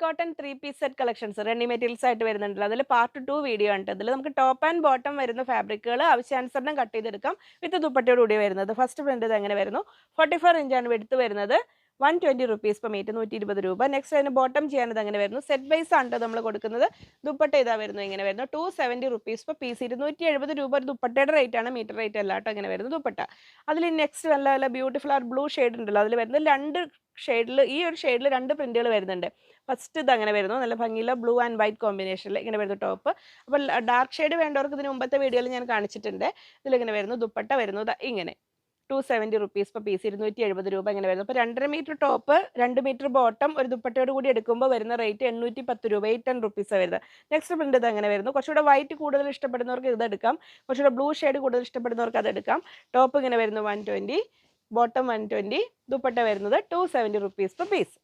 Fabric cotton 3 piece set collections ready materials ആയിട്ട് വരുന്നുണ്ടല്ലോ. അതിൽ പാർട്ട് 2 വീഡിയോ ആണ്. അതിൽ നമുക്ക് ടോപ്പ് ആൻഡ് ബോട്ടം വരുന്ന ഫാബ്രിക്കുകൾ ആവശ്യാനുസരണം കട്ട് ചെയ്തെടുക്കാം വിത്ത് ദുപ്പട്ടയോട് കൂടി വരുന്നത്. ഫസ്റ്റ് പ്രിന്റ് ഇത് എങ്ങനെ വരുന്നു? 44 ഇഞ്ചാണ് വെടുത്ത് വരുന്നത്. 120 റുപ്പീസ് പെർ മീറ്റർ, 120 രൂപ. നെക്സ്റ്റ് അതിന് ബോട്ടം ചെയ്യാനത് അങ്ങനെ വരുന്നു. സെറ്റ് വൈസ് ആണ് നമ്മൾ കൊടുക്കുന്നത്. ദുപ്പട്ട ഇതാ വരുന്നു, ഇങ്ങനെ വരുന്നു. 270 റുപ്പീസ് പെർ പീസ്, 270 രൂപ ഒരു ദുപ്പട്ടയുടെ റേറ്റ് ആണ്, മീറ്റർ റേറ്റ് അല്ല കേട്ടോ. ഇങ്ങനെ വരുന്നു ദുപ്പട്ട. അതിൽ നെക്സ്റ്റ് നല്ല നല്ല ബ്യൂട്ടിഫുൾ ആ ബ്ലൂ ഷെയ്ഡ് ഉണ്ടല്ലോ, അതിൽ വരുന്നത് രണ്ട് ഷെയ്ഡിൽ, ഈ ഒരു ഷെയ്ഡിൽ രണ്ട് പ്രിന്റുകൾ വരുന്നുണ്ട്. ഫസ്റ്റ് ഇത് അങ്ങനെ വരുന്നു, നല്ല ഭംഗിയുള്ള ബ്ലൂ ആൻഡ് വൈറ്റ് കോമ്പിനേഷനിൽ ഇങ്ങനെ വരുന്നു ടോപ്പ്. അപ്പോൾ ഡാർക്ക് ഷെയ്ഡ് വേണ്ടവർക്ക് ഇതിന് മുമ്പത്തെ വീഡിയോയിൽ ഞാൻ കാണിച്ചിട്ടുണ്ട്. ഇതിലിങ്ങനെ വരുന്നു ദുപ്പട്ട വരുന്നു ഇങ്ങനെ 270 റുപ്പീസ് പെർ പീസ്, 270 രൂപ ഇങ്ങനെ വരുന്നു. അപ്പോൾ 2.5 മീറ്റർ ടോപ്പ്, 2 മീറ്റർ ബോട്ടം ഒരു ദുപ്പട്ടയോട് കൂടി എടുക്കുമ്പോൾ വരുന്ന റേറ്റ് 810 രൂപ, 810 റുപ്പീസാണ് വരുന്നത്. നെക്സ്റ്റ് പ്രിന്റ് ഇത് അങ്ങനെ വരുന്നു. കുറച്ചുകൂടെ വൈറ്റ് കൂടുതൽ ഇഷ്ടപ്പെടുന്നവർക്ക് ഇത് എടുക്കാം, കുറച്ചുകൂടെ ബ്ലൂ ഷെയ്ഡ് കൂടുതൽ ഇഷ്ടപ്പെടുന്നവർക്ക് അത് എടുക്കാം. ടോപ്പ് ഇങ്ങനെ വരുന്നു 120, ബോട്ടം 120, ദുപ്പട്ട വരുന്നത് 270 റുപ്പീസ് പെർ പീസ്.